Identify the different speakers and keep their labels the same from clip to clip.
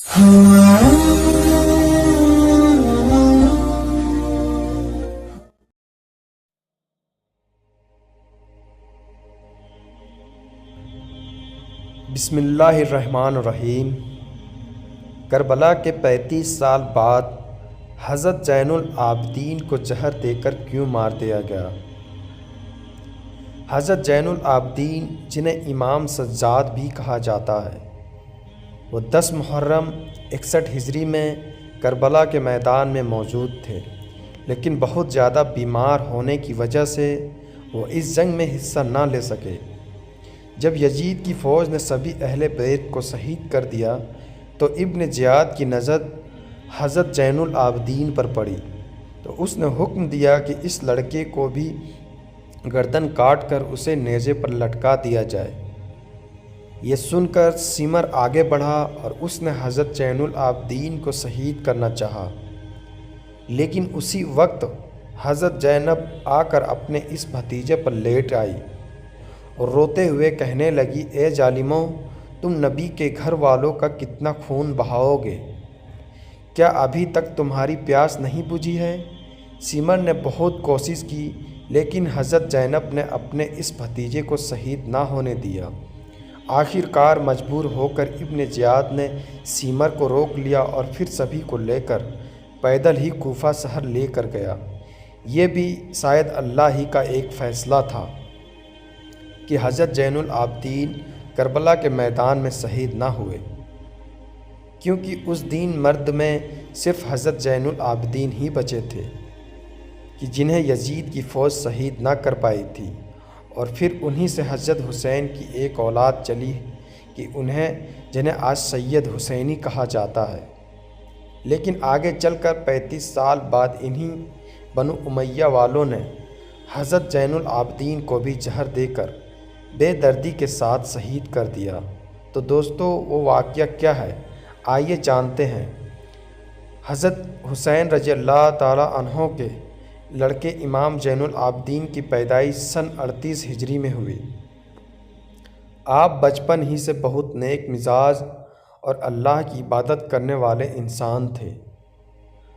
Speaker 1: بسم اللہ الرحمن الرحیم۔ کربلا کے 35 سال بعد حضرت زین العابدین کو زہر دے کر کیوں مار دیا گیا؟ حضرت زین العابدین، جنہیں امام سجاد بھی کہا جاتا ہے، وہ 10 محرم 61 ہجری میں کربلا کے میدان میں موجود تھے، لیکن بہت زیادہ بیمار ہونے کی وجہ سے وہ اس جنگ میں حصہ نہ لے سکے۔ جب یزید کی فوج نے سبھی اہل بیت کو شہید کر دیا تو ابن زیاد کی نظر حضرت زین العابدین پر پڑی، تو اس نے حکم دیا کہ اس لڑکے کو بھی گردن کاٹ کر اسے نیزے پر لٹکا دیا جائے۔ یہ سن کر سمر آگے بڑھا اور اس نے حضرت زین العابدین کو شہید کرنا چاہا، لیکن اسی وقت حضرت زینب آ کر اپنے اس بھتیجے پر لیٹ آئی اور روتے ہوئے کہنے لگی، اے ظالموں، تم نبی کے گھر والوں کا کتنا خون بہاؤ گے؟ کیا ابھی تک تمہاری پیاس نہیں بجھی ہے؟ سمر نے بہت کوشش کی، لیکن حضرت زینب نے اپنے اس بھتیجے کو شہید نہ ہونے دیا۔ آخر کار مجبور ہو کر ابن زیاد نے سمر کو روک لیا اور پھر سبھی کو لے کر پیدل ہی کوفہ شہر لے کر گیا۔ یہ بھی شاید اللہ ہی کا ایک فیصلہ تھا کہ حضرت زین العابدین کربلا کے میدان میں شہید نہ ہوئے، کیونکہ اس دن مرد میں صرف حضرت زین العابدین ہی بچے تھے کہ جنہیں یزید کی فوج شہید نہ کر پائی تھی، اور پھر انہی سے حضرت حسین کی ایک اولاد چلی کہ جنہیں آج سید حسینی کہا جاتا ہے۔ لیکن آگے چل کر 35 سال بعد انہی بنو امیہ والوں نے حضرت زین العابدین کو بھی زہر دے کر بے دردی کے ساتھ شہید کر دیا۔ تو دوستو، وہ واقعہ کیا ہے؟ آئیے جانتے ہیں۔ حضرت حسین رضی اللہ تعالیٰ عنہ کے لڑکے امام زین العابدین کی پیدائش سن 38 ہجری میں ہوئی۔ آپ بچپن ہی سے بہت نیک مزاج اور اللہ کی عبادت کرنے والے انسان تھے۔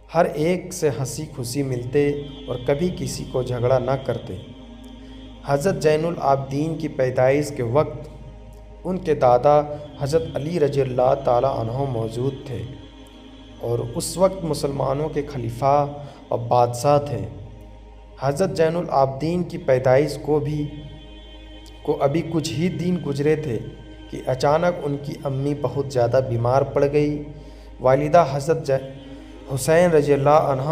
Speaker 1: ہر ایک سے ہنسی خوشی ملتے اور کبھی کسی کو جھگڑا نہ کرتے۔ حضرت زین العابدین کی پیدائش کے وقت ان کے دادا حضرت علی رضی اللہ تعالیٰ عنہ موجود تھے، اور اس وقت مسلمانوں کے خلیفہ اور بادشاہ تھے۔ حضرت زین العابدین کی پیدائش کو ابھی کچھ ہی دن گزرے تھے کہ اچانک ان کی امی بہت زیادہ بیمار پڑ گئی۔ والدہ حضرت حسین رضی اللہ عنہ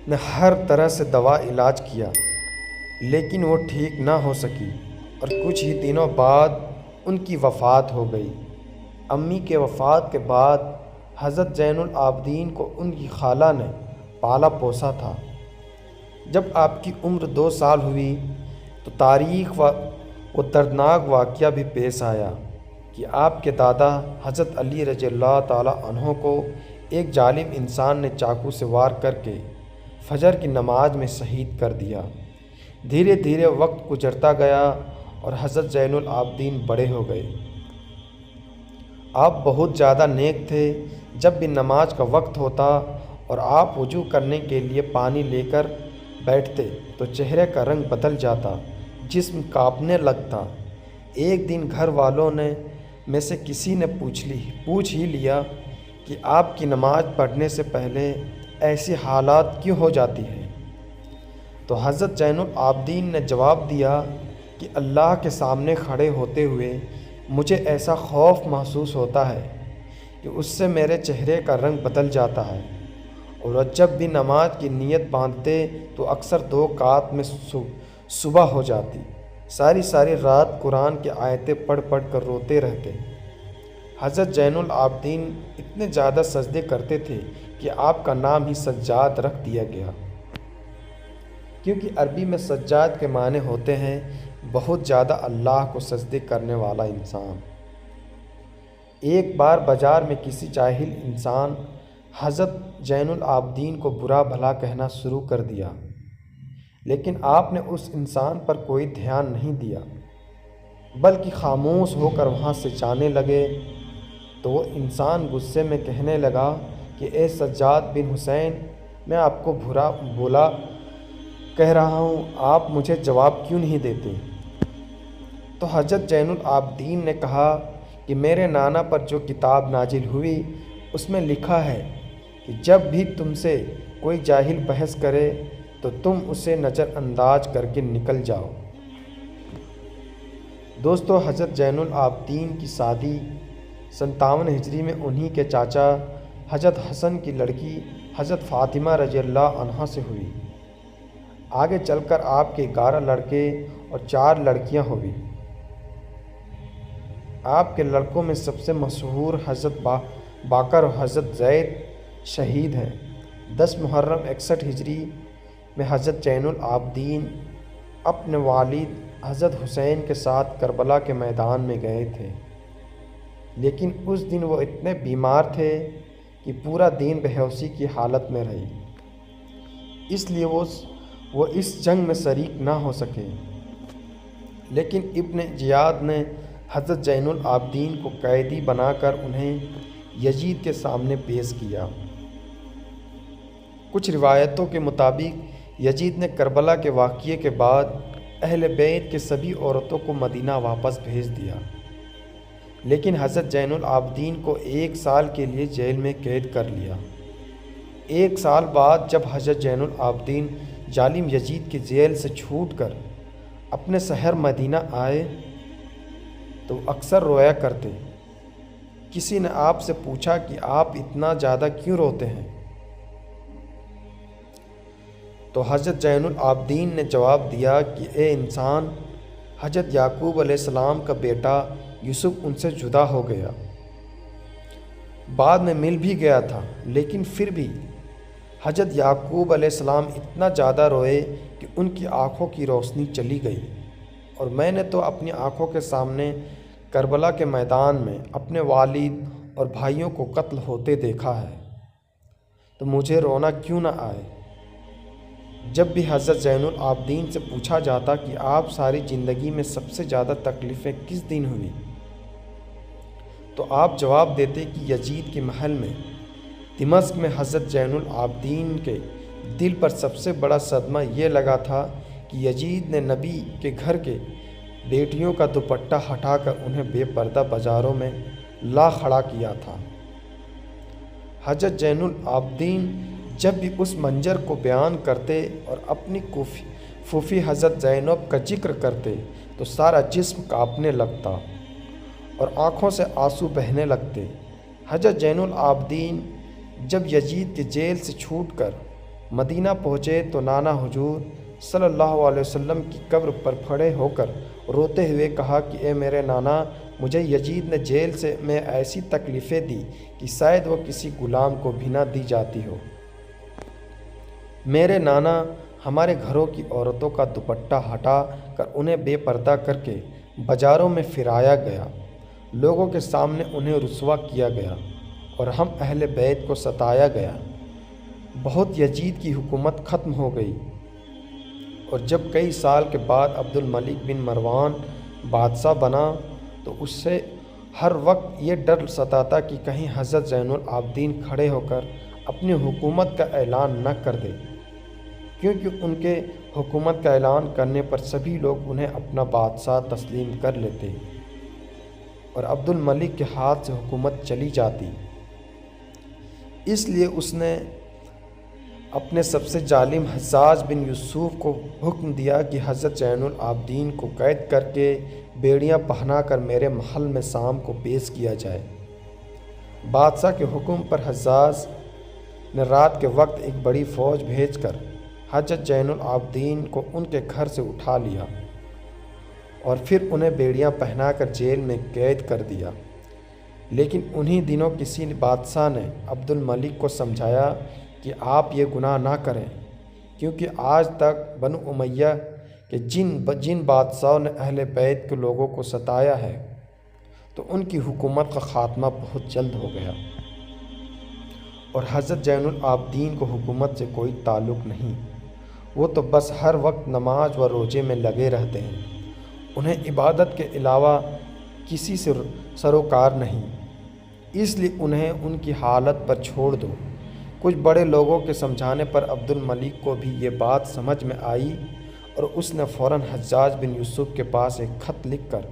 Speaker 1: نے ہر طرح سے دوا علاج کیا، لیکن وہ ٹھیک نہ ہو سکی، اور کچھ ہی دنوں بعد ان کی وفات ہو گئی۔ امی کے وفات کے بعد حضرت زین العابدین کو ان کی خالہ نے پالا پوسا تھا۔ جب آپ کی عمر 2 سال ہوئی تو تاریخ و دردناک واقعہ بھی پیش آیا کہ آپ کے دادا حضرت علی رضی اللہ تعالیٰ عنہ کو ایک ظالم انسان نے چاقو سے وار کر کے فجر کی نماز میں شہید کر دیا۔ دھیرے دھیرے وقت گزرتا گیا اور حضرت زین العابدین بڑے ہو گئے۔ آپ بہت زیادہ نیک تھے۔ جب بھی نماز کا وقت ہوتا اور آپ وضو کرنے کے لیے پانی لے کر بیٹھتے تو چہرے کا رنگ بدل جاتا، جسم کانپنے لگتا۔ ایک دن گھر والوں میں سے کسی نے پوچھ ہی لیا کہ آپ کی نماز پڑھنے سے پہلے ایسی حالات کیوں ہو جاتی ہے؟ تو حضرت زین العابدین نے جواب دیا کہ اللہ کے سامنے کھڑے ہوتے ہوئے مجھے ایسا خوف محسوس ہوتا ہے کہ اس سے میرے چہرے کا رنگ بدل جاتا ہے، اور جب بھی نماز کی نیت باندھتے تو اکثر 2 رکعت میں صبح ہو جاتی۔ ساری رات قرآن کی آیتیں پڑھ کر روتے رہتے۔ حضرت زین العابدین اتنے زیادہ سجدے کرتے تھے کہ آپ کا نام ہی سجاد رکھ دیا گیا، کیونکہ عربی میں سجاد کے معنی ہوتے ہیں بہت زیادہ اللہ کو سجدے کرنے والا انسان۔ ایک بار بازار میں کسی جاہل انسان حضرت زین العابدین کو برا بھلا کہنا شروع کر دیا، لیکن آپ نے اس انسان پر کوئی دھیان نہیں دیا، بلکہ خاموش ہو کر وہاں سے جانے لگے۔ تو وہ انسان غصے میں کہنے لگا کہ اے سجاد بن حسین، میں آپ کو برا بولا کہہ رہا ہوں، آپ مجھے جواب کیوں نہیں دیتے؟ تو حضرت زین العابدین نے کہا کہ میرے نانا پر جو کتاب نازل ہوئی اس میں لکھا ہے کہ جب بھی تم سے کوئی جاہل بحث کرے تو تم اسے نظر انداز کر کے نکل جاؤ۔ دوستو، حضرت زین العابدین کی شادی 57 ہجری میں انہی کے چاچا حضرت حسن کی لڑکی حضرت فاطمہ رضی اللہ عنہا سے ہوئی۔ آگے چل کر آپ کے 11 لڑکے اور 4 لڑکیاں ہوئی۔ آپ کے لڑکوں میں سب سے مشہور حضرت باقر اور حضرت زید شہید ہیں۔ 10 محرم 61 ہجری میں حضرت زین العابدین اپنے والد حضرت حسین کے ساتھ کربلا کے میدان میں گئے تھے، لیکن اس دن وہ اتنے بیمار تھے کہ پورا دن بے ہوشی کی حالت میں رہی، اس لیے وہ اس جنگ میں شریک نہ ہو سکے۔ لیکن ابن زیاد نے حضرت زین العابدین کو قیدی بنا کر انہیں یزید کے سامنے پیش کیا۔ کچھ روایتوں کے مطابق یزید نے کربلا کے واقعے کے بعد اہل بیت کے سبھی عورتوں کو مدینہ واپس بھیج دیا، لیکن حضرت زین العابدین کو 1 سال کے لیے جیل میں قید کر لیا۔ 1 سال بعد جب حضرت زین العابدین ظالم یزید کی جیل سے چھوٹ کر اپنے شہر مدینہ آئے تو اکثر رویا کرتے۔ کسی نے آپ سے پوچھا کہ آپ اتنا زیادہ کیوں روتے ہیں؟ تو حضرت زین العابدین نے جواب دیا کہ اے انسان، حضرت یعقوب علیہ السلام کا بیٹا یوسف ان سے جدا ہو گیا، بعد میں مل بھی گیا تھا، لیکن پھر بھی حضرت یعقوب علیہ السلام اتنا زیادہ روئے کہ ان کی آنکھوں کی روشنی چلی گئی، اور میں نے تو اپنی آنکھوں کے سامنے کربلا کے میدان میں اپنے والد اور بھائیوں کو قتل ہوتے دیکھا ہے، تو مجھے رونا کیوں نہ آئے؟ جب بھی حضرت زین العابدین سے پوچھا جاتا کہ آپ ساری زندگی میں سب سے زیادہ تکلیفیں کس دن ہوئی، تو آپ جواب دیتے کہ یزید کے محل میں دمشق میں حضرت زین العابدین کے دل پر سب سے بڑا صدمہ یہ لگا تھا کہ یزید نے نبی کے گھر کے بیٹیوں کا دوپٹہ ہٹا کر انہیں بے پردہ بازاروں میں لا کھڑا کیا تھا۔ حضرت زین العابدین جب بھی اس منظر کو بیان کرتے اور اپنی پھوپھی حضرت زینب کا ذکر کرتے تو سارا جسم کانپنے لگتا اور آنکھوں سے آنسو بہنے لگتے۔ حضرت زین العابدین جب یزید کی جیل سے چھوٹ کر مدینہ پہنچے تو نانا حضور صلی اللہ علیہ وسلم کی قبر پر کھڑے ہو کر روتے ہوئے کہا کہ اے میرے نانا، مجھے یزید نے جیل سے میں ایسی تکلیفیں دی کہ شاید وہ کسی غلام کو بھی نہ دی جاتی ہو۔ میرے نانا، ہمارے گھروں کی عورتوں کا دوپٹہ ہٹا کر انہیں بے پردہ کر کے بازاروں میں پھرایا گیا، لوگوں کے سامنے انہیں رسوا کیا گیا اور ہم اہل بیت کو ستایا گیا۔ بہت یزید کی حکومت ختم ہو گئی، اور جب کئی سال کے بعد عبد الملک بن مروان بادشاہ بنا تو اس سے ہر وقت یہ ڈر ستاتا کہ کہیں حضرت زین العابدین کھڑے ہو کر اپنی حکومت کا اعلان نہ کر دے، کیونکہ ان کے حکومت کا اعلان کرنے پر سبھی لوگ انہیں اپنا بادشاہ تسلیم کر لیتے اور عبد الملک کے ہاتھ سے حکومت چلی جاتی۔ اس لیے اس نے اپنے سب سے ظالم حجاج بن یوسف کو حکم دیا کہ حضرت زین العابدین کو قید کر کے بیڑیاں پہنا کر میرے محل میں شام کو پیش کیا جائے۔ بادشاہ کے حکم پر حجاج نے رات کے وقت ایک بڑی فوج بھیج کر حضرت زین العابدین کو ان کے گھر سے اٹھا لیا اور پھر انہیں بیڑیاں پہنا کر جیل میں قید کر دیا۔ لیکن انہی دنوں کسی بادشاہ نے عبد الملک کو سمجھایا کہ آپ یہ گناہ نہ کریں، کیونکہ آج تک بنو امیہ کے جن بادشاہوں نے اہل بیت کے لوگوں کو ستایا ہے تو ان کی حکومت کا خاتمہ بہت جلد ہو گیا، اور حضرت زین العابدین کو حکومت سے کوئی تعلق نہیں، وہ تو بس ہر وقت نماز و روزے میں لگے رہتے ہیں، انہیں عبادت کے علاوہ کسی سے سروکار نہیں۔ اس لیے انہیں ان کی حالت پر چھوڑ دو۔ کچھ بڑے لوگوں کے سمجھانے پر عبد الملک کو بھی یہ بات سمجھ میں آئی اور اس نے فوراً حجاج بن یوسف کے پاس ایک خط لکھ کر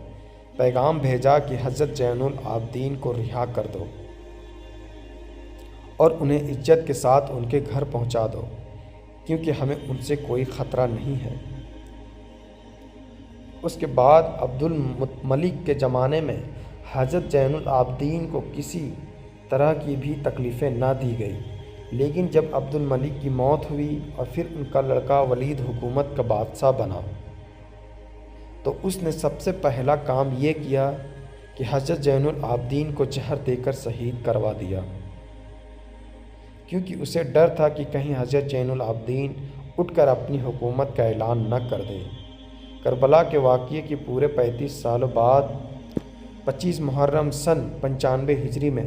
Speaker 1: پیغام بھیجا کہ حضرت زین العابدین کو رہا کر دو اور انہیں عزت کے ساتھ ان کے گھر پہنچا دو، کیونکہ ہمیں ان سے کوئی خطرہ نہیں ہے۔ اس کے بعد عبد الملک کے زمانے میں حضرت زین العابدین کو کسی طرح کی بھی تکلیفیں نہ دی گئی، لیکن جب عبد الملک کی موت ہوئی اور پھر ان کا لڑکا ولید حکومت کا بادشاہ بنا تو اس نے سب سے پہلا کام یہ کیا کہ حضرت زین العابدین کو زہر دے کر شہید کروا دیا، کیونکہ اسے ڈر تھا کہ کہیں حضرت زین العابدین اٹھ کر اپنی حکومت کا اعلان نہ کر دے۔ کربلا کے واقعے کی پورے 35 سالوں بعد 25 محرم سن 95 ہجری میں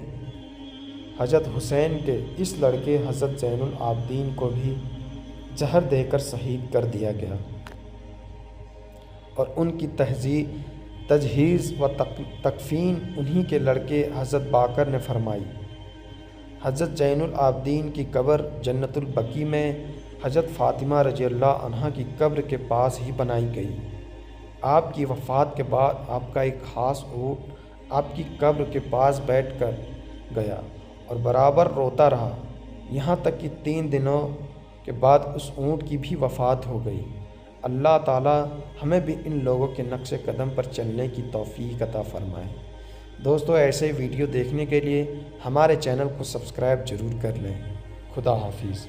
Speaker 1: حضرت حسین کے اس لڑکے حضرت زین العابدین کو بھی زہر دے کر شہید کر دیا گیا اور ان کی تجہیز و تکفین انہی کے لڑکے حضرت باقر نے فرمائی۔ حضرت زین العابدین کی قبر جنت البقیع میں حضرت فاطمہ رضی اللہ عنہا کی قبر کے پاس ہی بنائی گئی۔ آپ کی وفات کے بعد آپ کا ایک خاص اونٹ آپ کی قبر کے پاس بیٹھ کر گیا اور برابر روتا رہا، یہاں تک کہ 3 دنوں کے بعد اس اونٹ کی بھی وفات ہو گئی۔ اللہ تعالی ہمیں بھی ان لوگوں کے نقش قدم پر چلنے کی توفیق عطا فرمائے۔ دوستو، ایسے ویڈیو دیکھنے کے لیے ہمارے چینل کو سبسکرائب ضرور کر لیں۔ خدا حافظ۔